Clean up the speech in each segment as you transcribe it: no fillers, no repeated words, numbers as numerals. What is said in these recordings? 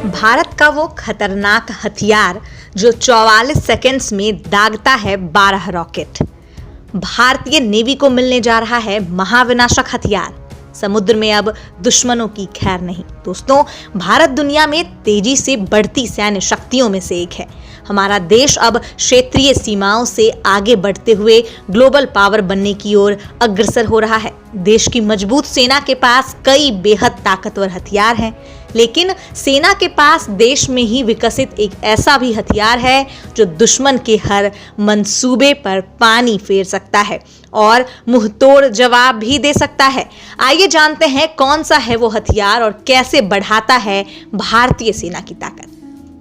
भारत का वो खतरनाक हथियार जो 44 सेकंड्स में दागता है 12 रॉकेट। भारतीय नेवी को मिलने जा रहा है महाविनाशक हथियार। समुद्र में अब दुश्मनों की खैर नहीं। दोस्तों, भारत दुनिया में तेजी से बढ़ती सैन्य शक्तियों में से एक है। हमारा देश अब क्षेत्रीय सीमाओं से आगे बढ़ते हुए ग्लोबल पावर बनने की ओर अग्रसर हो रहा है। देश की मजबूत सेना के पास कई बेहद ताकतवर हथियार हैं, लेकिन सेना के पास देश में ही विकसित एक ऐसा भी हथियार है जो दुश्मन के हर मंसूबे पर पानी फेर सकता है और मुंहतोड़ जवाब भी दे सकता है। आइए जानते हैं कौन सा है वो हथियार और कैसे बढ़ाता है भारतीय सेना की ताकत।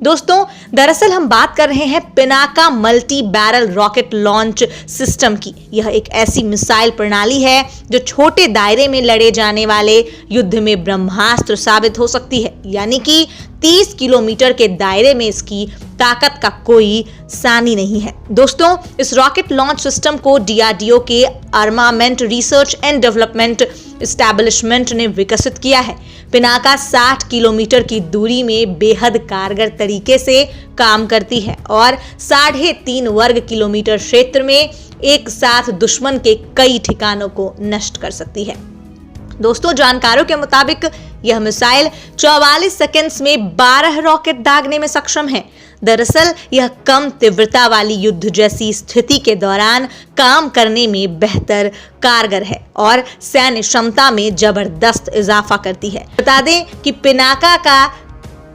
दोस्तों, दरअसल हम बात कर रहे हैं Pinaka multi barrel rocket launch system की। यह एक ऐसी मिसाइल प्रणाली है जो छोटे दायरे में लड़े जाने वाले युद्ध में ब्रह्मास्त्र साबित हो सकती है। यानी कि 30 किलोमीटर के दायरे में इसकी ताकत का कोई सानी नहीं है। दोस्तों, इस रॉकेट लॉन्च सिस्टम को डीआरडीओ के armament research and development establishment ने विकसित किया है। पिनाका 60 किलोमीटर की दूरी में बेहद कारगर तरीके से काम करती है और 3.5 वर्ग किलोमीटर क्षेत्र में एक साथ दुश्मन के कई ठिकानों को नष्ट कर सकती है। दोस्तों, जानकारों के मुताबिक यह मिसाइल 44 सेकंड्स में 12 रॉकेट दागने में सक्षम है। दरअसल यह कम तीव्रता वाली युद्ध जैसी स्थिति के दौरान काम करने में बेहतर कारगर है और सैन्य क्षमता में जबरदस्त इजाफा करती है। बता दें कि पिनाका का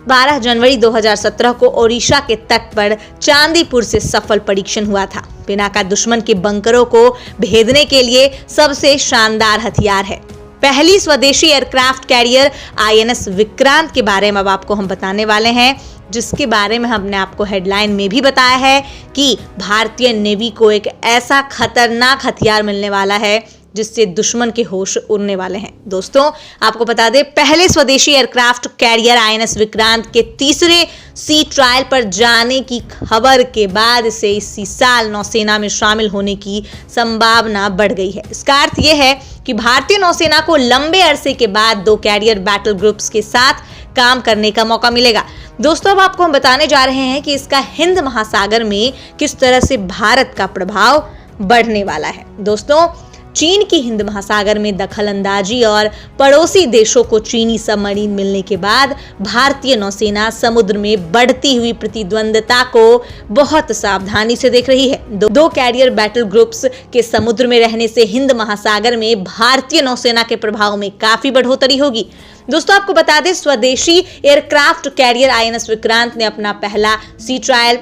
12 जनवरी 2017 को ओडिशा के तट पर चांदीपुर से सफल परीक्षण हुआ था। पिनाका दुश्मन के बंकरों को भेदने के लिए सबसे शानदार हथियार है। पहली स्वदेशी एयरक्राफ्ट कैरियर आईएनएस विक्रांत के बारे में अब आपको हम बताने वाले हैं, जिसके बारे में हमने आपको हेडलाइन में भी बताया है कि भारतीय नेवी को एक ऐसा खतरनाक हथियार मिलने वाला है जिससे दुश्मन के होश उड़ने वाले हैं। दोस्तों, आपको बता दें, पहले स्वदेशी एयरक्राफ्ट कैरियर आईएनएस विक्रांत के तीसरे सी ट्रायल पर जाने की खबर के बाद इसे इसी साल नौसेना में शामिल होने की संभावना बढ़ गई है। इसका अर्थ यह है कि भारतीय नौसेना को लंबे अरसे के बाद 2 कैरियर बैटल ग्रुप्स के साथ काम करने का मौका मिलेगा। दोस्तों, अब आपको हम बताने जा रहे हैं कि इसका हिंद महासागर में किस तरह से भारत का प्रभाव बढ़ने वाला है। दोस्तों, चीन की हिंद महासागर में दखल अंदाजी और पड़ोसी देशों को चीनी सबमरीन मिलने के बाद भारतीय नौसेना समुद्र में बढ़ती हुई प्रतिद्वंदता को बहुत सावधानी से देख रही है। 2 कैरियर बैटल ग्रुप्स के समुद्र में रहने से हिंद महासागर में भारतीय नौसेना के प्रभाव में काफी बढ़ोतरी होगी। दोस्तों, आपको बता दें, स्वदेशी एयरक्राफ्ट कैरियर आईएनएस विक्रांत ने अपना पहला सी ट्रायल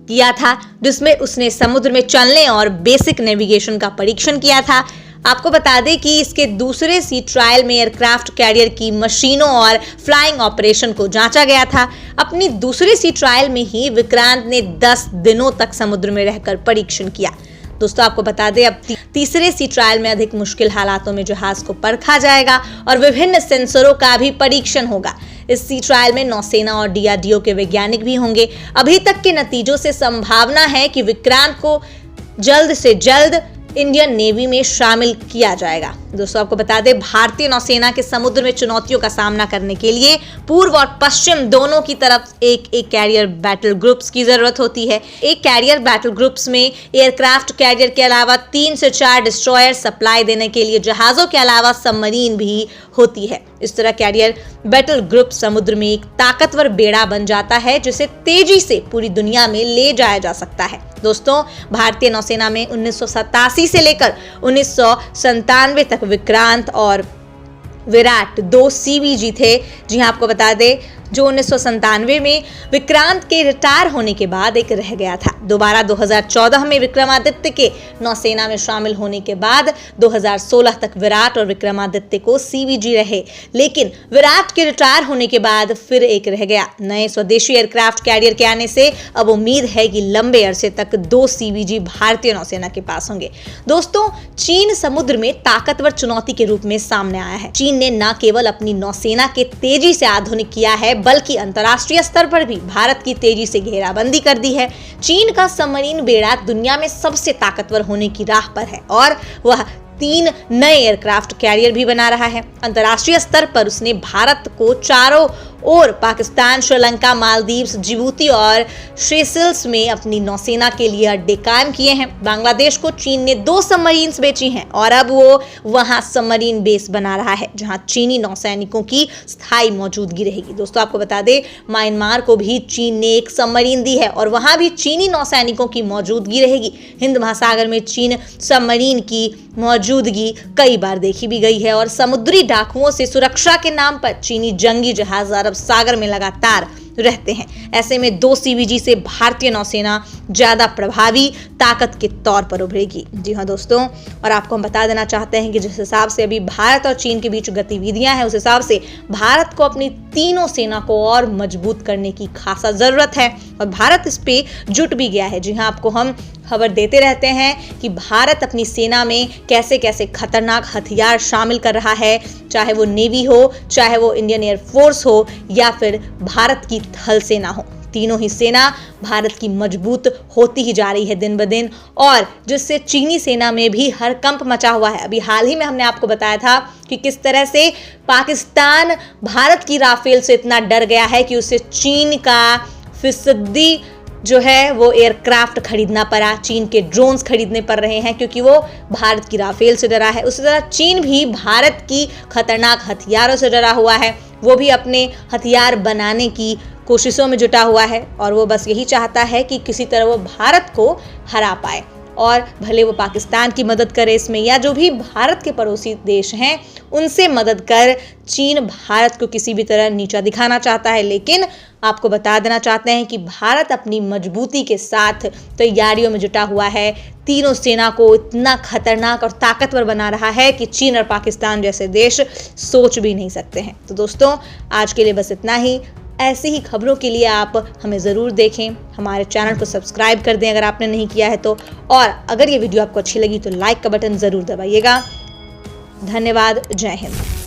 किया था, जिसमें उसने समुद्र में चलने और बेसिक नेविगेशन का परीक्षण किया था। आपको बता दें कि इसके दूसरे सी ट्रायल में एयरक्राफ्ट कैरियर की मशीनों और फ्लाइंग ऑपरेशन को जांचा गया था। अपनी दूसरे सी ट्रायल में ही विक्रांत ने 10 दिनों तक समुद्र में रहकर परीक्षण किया। दोस्तों, आपको बता दें, अब तीसरे सी ट्रायल में अधिक मुश्किल हालातों में जहाज को परखा जाएगा और विभिन्न सेंसरों का भी परीक्षण होगा। इस सी ट्रायल में नौसेना और डीआरडीओ के वैज्ञानिक भी होंगे। अभी तक के नतीजों से संभावना है कि विक्रांत को जल्द से जल्द इंडियन नेवी में शामिल किया जाएगा। दोस्तों, आपको बता दें, भारतीय नौसेना के समुद्र में चुनौतियों का सामना करने के लिए पूर्व और पश्चिम दोनों की तरफ एक कैरियर बैटल ग्रुप्स की जरूरत होती है। एक कैरियर बैटल ग्रुप्स में एयरक्राफ्ट कैरियर के अलावा 3 से 4 डिस्ट्रॉयर सप्लाई देने के लिए जहाजों के अलावा सबमरीन भी होती है। इस तरह कैरियर बैटल ग्रुप समुद्र में एक ताकतवर बेड़ा बन जाता है जिसे तेजी से पूरी दुनिया में ले जाया जा सकता है। दोस्तों, भारतीय नौसेना में 1987 से लेकर 1997 तक विक्रांत और विराट 2 सीवीजी थे। जी हाँ, आपको बता दें, जो 1997 में विक्रांत के रिटायर होने के बाद एक रह गया था। दोबारा 2014 में विक्रमादित्य के नौसेना में शामिल होने के बाद 2016 तक विराट और विक्रमादित्य को सीवीजी रहे, लेकिन विराट के रिटायर होने के बाद फिर एक रह गया। नए स्वदेशी एयरक्राफ्ट कैरियर के आने से अब उम्मीद है कि लंबे अरसे तक 2 सीवीजी भारतीय नौसेना के पास होंगे। दोस्तों, चीन समुद्र में ताकतवर चुनौती के रूप में सामने आया है। चीन ने न केवल अपनी नौसेना के तेजी से आधुनिक किया है, बल्कि अंतर्राष्ट्रीय स्तर पर भी भारत की तेजी से घेराबंदी कर दी है। चीन का सबमरीन बेड़ा दुनिया में सबसे ताकतवर होने की राह पर है और वह 3 नए एयरक्राफ्ट कैरियर भी बना रहा है। अंतर्राष्ट्रीय स्तर पर उसने भारत को चारों और पाकिस्तान, श्रीलंका, मालदीव्स, जिबूती और सेशल्स में अपनी नौसेना के लिए अड्डे कायम किए हैं। बांग्लादेश को चीन ने 2 सबमरीन्स बेची हैं और अब वो वहां सबमरीन बेस बना रहा है जहां चीनी नौसैनिकों की स्थायी मौजूदगी रहेगी। दोस्तों आपको बता दें, म्यांमार को भी चीन ने एक सबमरीन दी है और वहां भी चीनी नौसैनिकों की मौजूदगी रहेगी। हिंद महासागर में चीन सबमरीन की मौजूदगी कई बार देखी भी गई है और समुद्री डाकुओं से सुरक्षा के नाम पर चीनी जंगी जहाज अरब सागर में लगातार रहते हैं। ऐसे में 2 सीवीजी से भारतीय नौसेना ज्यादा प्रभावी ताकत के तौर पर उभरेगी। जी हाँ दोस्तों, और आपको हम बता देना चाहते हैं कि जिस हिसाब से अभी भारत और चीन के बीच गतिविधियां हैं, उस हिसाब से भारत को अपनी तीनों सेना को और मजबूत करने की खासा जरूरत है और भारत इस पे जुट भी गया है। जी हाँ, आपको हम खबर देते रहते हैं कि भारत अपनी सेना में कैसे कैसे खतरनाक हथियार शामिल कर रहा है, चाहे वो नेवी हो, चाहे वो इंडियन एयरफोर्स हो या फिर भारत की थल सेना हो। तीनों ही सेना भारत की मजबूत होती ही जा रही है दिन ब दिन, और जिससे चीनी सेना में भी हड़कंप मचा हुआ है। अभी हाल ही में हमने आपको बताया था कि किस तरह से पाकिस्तान भारत की राफेल से इतना डर गया है कि उसे चीन का फीसदी जो है वो एयरक्राफ्ट खरीदना पड़ा, चीन के ड्रोन्स खरीदने पड़ रहे हैं क्योंकि वो भारत की राफेल से डरा है। उसी तरह चीन भी भारत की खतरनाक हथियारों से डरा हुआ है। वो भी अपने हथियार बनाने की कोशिशों में जुटा हुआ है और वो बस यही चाहता है कि किसी तरह वो भारत को हरा पाए, और भले वो पाकिस्तान की मदद करे इसमें या जो भी भारत के पड़ोसी देश हैं उनसे मदद कर चीन भारत को किसी भी तरह नीचा दिखाना चाहता है। लेकिन आपको बता देना चाहते हैं कि भारत अपनी मजबूती के साथ तैयारियों में जुटा हुआ है। तीनों सेना को इतना खतरनाक और ताकतवर बना रहा है कि चीन और पाकिस्तान जैसे देश सोच भी नहीं सकते हैं। तो दोस्तों आज के लिए बस इतना ही। ऐसी ही खबरों के लिए आप हमें ज़रूर देखें, हमारे चैनल को सब्सक्राइब कर दें अगर आपने नहीं किया है तो, और अगर ये वीडियो आपको अच्छी लगी तो लाइक का बटन ज़रूर दबाइएगा। धन्यवाद। जय हिंद।